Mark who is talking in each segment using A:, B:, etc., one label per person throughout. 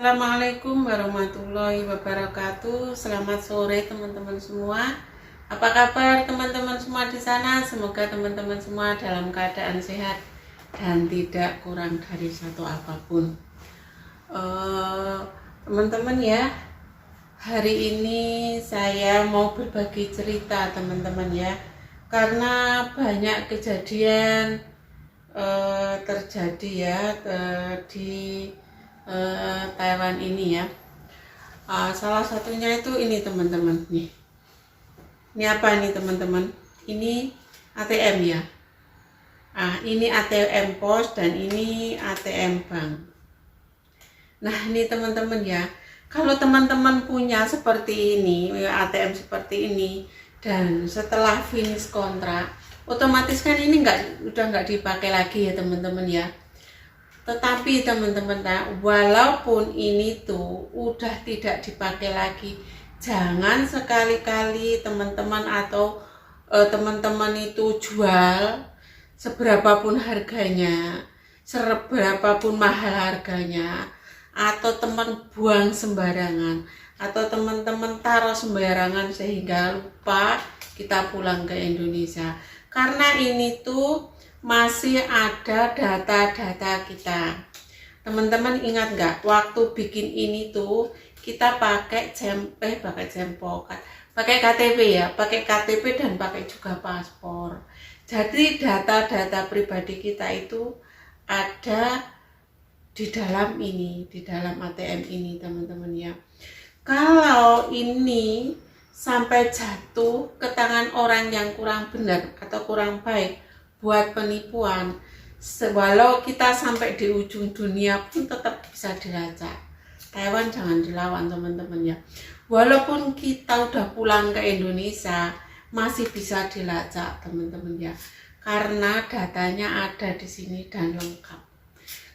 A: Assalamualaikum warahmatullahi wabarakatuh. Selamat sore teman-teman semua. Apa kabar teman-teman semua di sana? Semoga teman-teman semua dalam keadaan sehat dan tidak kurang dari satu apapun. Teman-teman ya, hari ini saya mau berbagi cerita teman-teman ya, karena banyak kejadian terjadi ya di Taiwan ini ya. Salah satunya itu ini teman-teman nih. Ini apa ini teman-teman? Ini ATM ya. Ini ATM pos dan ini ATM bank. Nah ini teman-teman ya, kalau teman-teman punya seperti ini, ATM seperti ini, dan setelah finish kontrak, otomatis kan ini udah nggak dipakai lagi ya teman-teman ya. Tetapi teman-teman, walaupun ini tuh udah tidak dipakai lagi, jangan sekali-kali teman-teman atau teman-teman itu jual seberapapun harganya, seberapapun mahal harganya, atau teman buang sembarangan, atau teman-teman taruh sembarangan sehingga lupa kita pulang ke Indonesia. Karena ini tuh masih ada data-data kita. Teman-teman ingat nggak, waktu bikin ini tuh kita pakai pakai KTP ya, pakai KTP dan pakai juga paspor. Jadi data-data pribadi kita itu ada di dalam ini, di dalam ATM ini teman-teman ya. Kalau ini sampai jatuh ke tangan orang yang kurang benar atau kurang baik buat penipuan, walau kita sampai di ujung dunia pun tetap bisa dilacak. Taiwan jangan dilawan teman-teman ya. Walaupun kita udah pulang ke Indonesia, masih bisa dilacak teman-teman ya, karena datanya ada di sini dan lengkap.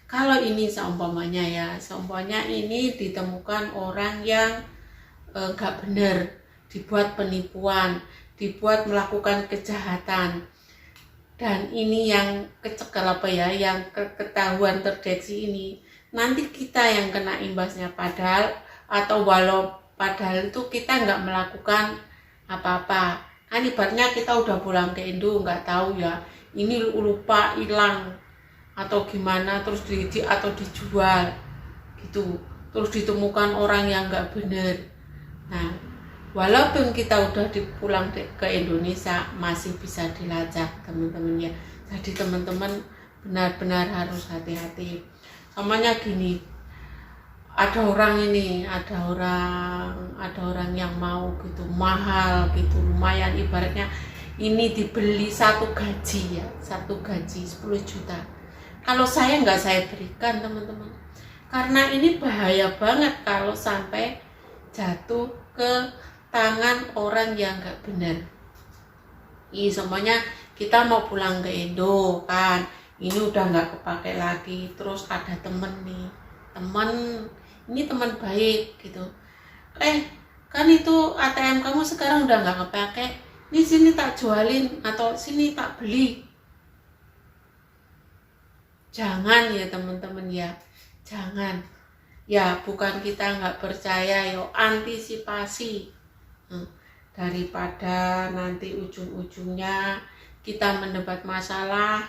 A: Kalau ini seumpamanya ya, seumpamanya ini ditemukan orang yang gak benar, dibuat penipuan, dibuat melakukan kejahatan, dan ini yang kecekel yang ketahuan terdeteksi ini, nanti kita yang kena imbasnya. Padahal itu kita nggak melakukan apa-apa kan, ibaratnya kita udah pulang ke Indo nggak tahu ya, ini lupa, hilang atau gimana, terus atau dijual gitu, terus ditemukan orang yang nggak benar. Nah, walaupun kita udah pulang ke Indonesia, masih bisa dilacak teman-teman ya. Jadi teman-teman benar-benar harus hati-hati. Samanya gini, ada orang yang mau gitu, mahal gitu, lumayan, ibaratnya ini dibeli satu gaji 10 juta. Kalau saya berikan teman-teman, karena ini bahaya banget kalau sampai jatuh ke tangan orang yang gak benar. Semuanya kita mau pulang ke Indo kan, ini udah gak kepake lagi, terus ada temen ini teman baik gitu, kan itu ATM kamu sekarang udah gak kepake, ini sini tak jualin atau sini tak beli. Jangan ya teman-teman ya, jangan ya. Bukan kita nggak percaya, antisipasi, daripada nanti ujung-ujungnya kita mendapat masalah.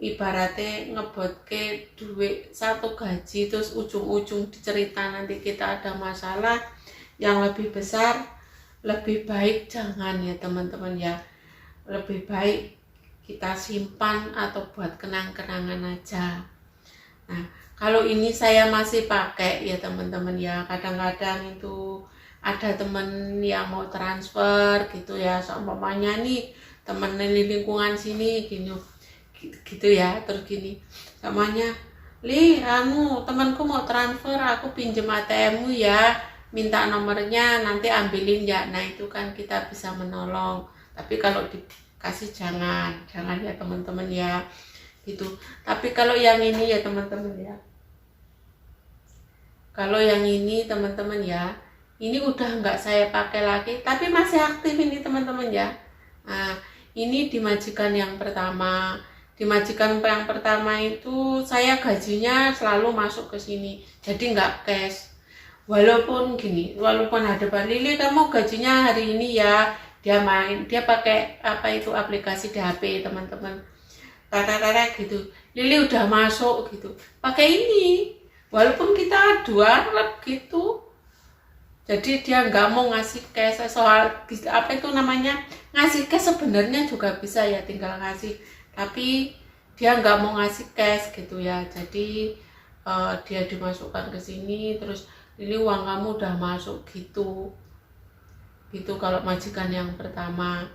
A: Ibaratnya ngebot ke duit satu gaji, terus ujung-ujung dicerita nanti kita ada masalah yang lebih besar. Lebih baik jangan ya teman-teman ya, lebih baik kita simpan atau buat kenang-kenangan aja. Nah, kalau ini saya masih pakai ya teman-teman ya. Kadang-kadang itu ada temen yang mau transfer gitu ya, seumpamanya nih temen di lingkungan sini gini gitu ya, terus gini samanya, temanku mau transfer, aku pinjem ATM-mu ya, minta nomornya, nanti ambilin ya. Nah itu kan kita bisa menolong. Tapi kalau dikasih jangan ya teman-teman ya gitu. Tapi kalau yang ini ya teman-teman ya, kalau yang ini teman-teman ya, ini udah nggak saya pakai lagi, tapi masih aktif ini teman-teman ya. Nah ini di majikan yang pertama, di majikan yang pertama itu saya gajinya selalu masuk ke sini, jadi nggak cash. Walaupun ada Bang Lili, kamu gajinya hari ini ya, dia pakai apa itu aplikasi di HP teman-teman, kata gitu, Lili udah masuk gitu, pakai ini, walaupun kita dua klub gitu. Jadi dia nggak mau ngasih cash. Soal apa itu namanya, ngasih cash sebenarnya juga bisa ya, tinggal ngasih, tapi dia nggak mau ngasih cash gitu ya. Jadi dia dimasukkan ke sini, terus ini uang kamu udah masuk gitu kalau majikan yang pertama.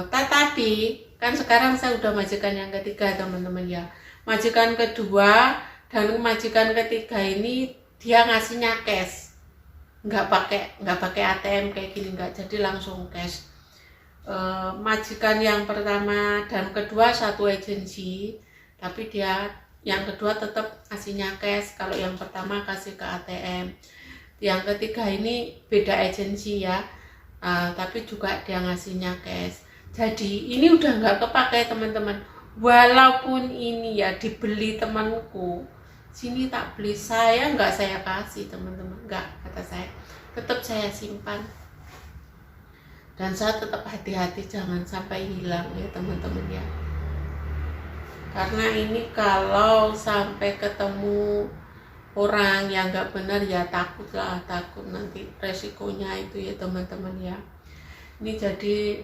A: Tetapi kan sekarang saya udah majikan yang ketiga teman-teman ya. Majikan kedua dan majikan ketiga ini dia ngasihnya cash, nggak pakai ATM kayak gini, nggak, jadi langsung cash. Majikan yang pertama dan kedua satu agensi, tapi dia yang kedua tetap kasihnya cash, kalau yang pertama kasih ke ATM. Yang ketiga ini beda agensi ya, tapi juga dia ngasihnya cash. Jadi ini udah nggak kepakai teman-teman, walaupun ini ya dibeli temanku, sini tak beli, saya nggak saya kasih teman-teman, nggak, kata saya tetap saya simpan, dan saya tetap hati-hati jangan sampai hilang ya teman-teman ya. Karena ini kalau sampai ketemu orang yang nggak benar ya takut nanti resikonya itu ya teman-teman ya. Ini jadi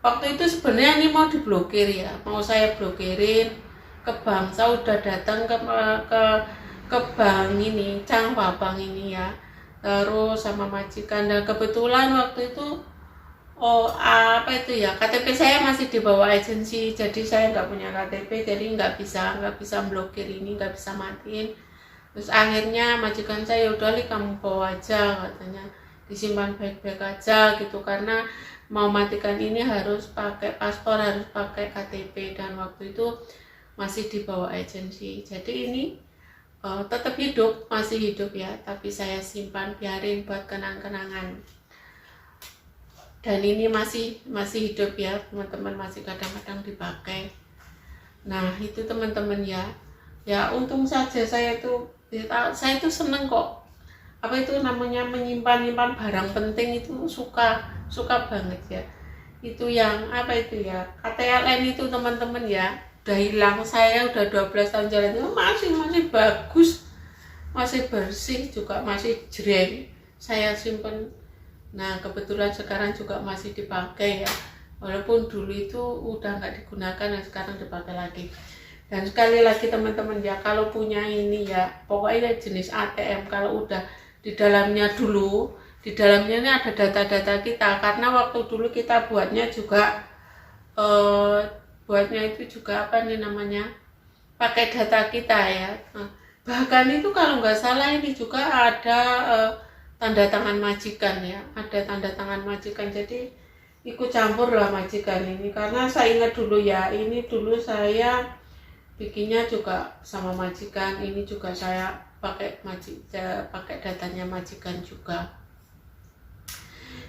A: waktu itu sebenarnya ini mau diblokir ya, mau saya blokirin ke bank. Saya udah datang ke bank ini, Changhua Bank ini ya, terus sama majikan, dan kebetulan waktu itu KTP saya masih di bawah agensi, jadi saya nggak punya KTP, jadi nggak bisa blokir ini, nggak bisa matiin. Terus akhirnya majikan saya, udah li kamu bawa aja, katanya disimpan baik-baik aja gitu, karena mau matikan ini harus pakai paspor, harus pakai KTP, dan waktu itu masih di bawah agensi. Jadi ini tetap hidup, masih hidup ya, tapi saya simpan, biarin buat kenang-kenangan. Dan ini masih hidup ya teman-teman, masih kadang-kadang dipakai. Nah itu teman-teman ya, untung saja saya tuh seneng kok, apa itu namanya, menyimpan barang penting itu suka banget ya. Itu yang apa itu ya, KTLN itu teman-teman ya, udah hilang, saya udah 12 tahun jalan itu masih bagus, masih bersih juga, masih jreng, saya simpen. Nah kebetulan sekarang juga masih dipakai ya, walaupun dulu itu udah nggak digunakan, dan sekarang dipakai lagi. Dan sekali lagi teman-teman ya, kalau punya ini ya, pokoknya jenis ATM, kalau udah di dalamnya ini ada data-data kita, karena waktu dulu kita buatnya juga itu juga apa nih namanya, pakai data kita ya. Bahkan itu kalau nggak salah ini juga ada tanda tangan majikan ya, ada tanda tangan majikan, jadi ikut campur lah majikan ini. Karena saya ingat dulu ya, ini dulu saya bikinnya juga sama majikan, ini juga saya pakai datanya majikan juga.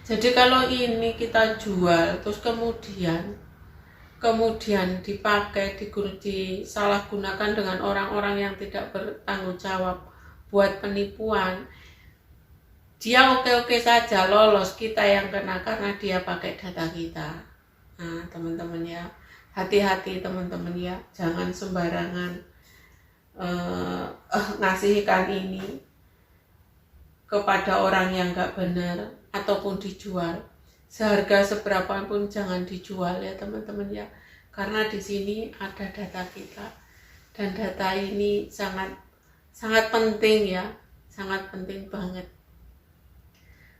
A: Jadi kalau ini kita jual terus kemudian dipakai, disalahgunakan dengan orang-orang yang tidak bertanggung jawab buat penipuan, dia oke-oke saja, lolos, kita yang kena karena dia pakai data kita. Nah teman-teman ya, hati-hati teman-teman ya, jangan sembarangan ngasihkan ini kepada orang yang nggak benar, ataupun dijual. Seharga seberapa pun jangan dijual ya teman-teman ya, karena di sini ada data kita, dan data ini sangat penting ya, sangat penting banget.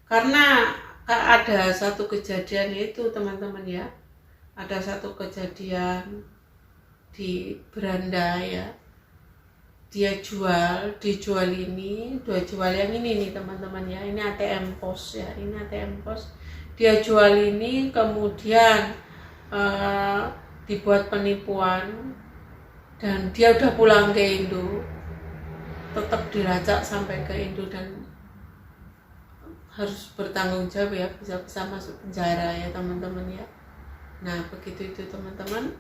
A: Karena ada satu kejadian itu teman-teman ya, ada satu kejadian di beranda ya, dia dijual yang ini nih teman-teman ya, ini ATM Pos ya, ini ATM Pos, dia jual ini, kemudian dibuat penipuan, dan dia udah pulang ke Indo, tetap dilacak sampai ke Indo, dan harus bertanggung jawab ya, bisa masuk penjara ya teman-teman ya. Nah begitu itu teman-teman,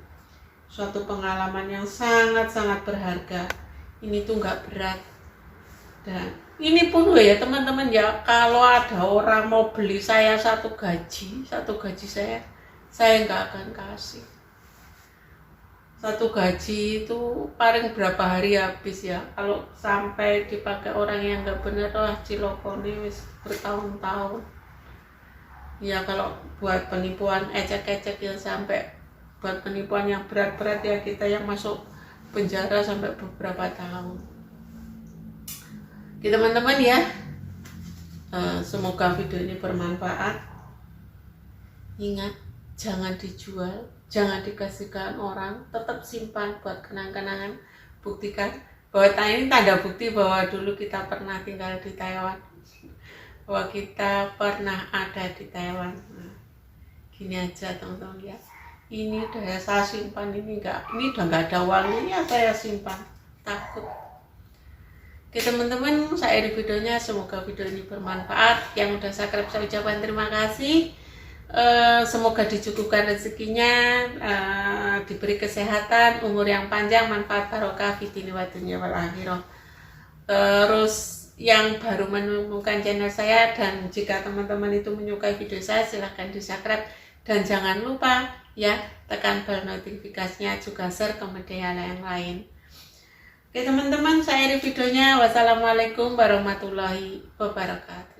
A: suatu pengalaman yang sangat-sangat berharga. Ini tuh nggak berat. Dan ini pun ya teman-teman ya, kalau ada orang mau beli saya satu gaji saya nggak akan kasih. Satu gaji itu paling berapa hari habis ya, kalau sampai dipakai orang yang nggak bener, wah cilokone wis bertahun-tahun ya. Kalau buat penipuan ecek-ecek ya, sampai buat penipuan yang berat-berat ya, kita yang masuk penjara sampai beberapa tahun. Oke teman-teman ya, semoga video ini bermanfaat. Ingat, jangan dijual, jangan dikasihkan orang, tetap simpan buat kenang-kenangan. Buktikan bahwa ini tanda bukti bahwa dulu kita pernah tinggal di Taiwan, bahwa kita pernah ada di Taiwan. Nah, gini aja teman-teman ya, ini udah saya simpan, ini udah nggak ada uangnya, saya simpan, takut. Oke teman-teman, saya akhiri videonya, semoga video ini bermanfaat. Yang udah subscribe saya ucapkan terima kasih. Semoga dicukupkan rezekinya, diberi kesehatan, umur yang panjang, manfaat barokah fitini wa dunya wal akhirah. Terus yang baru menemukan channel saya, dan jika teman-teman itu menyukai video saya, silahkan di subscribe, dan jangan lupa ya tekan bel notifikasinya, juga share ke media yang lain. Oke teman-teman, saya akhiri videonya. Wassalamualaikum warahmatullahi wabarakatuh.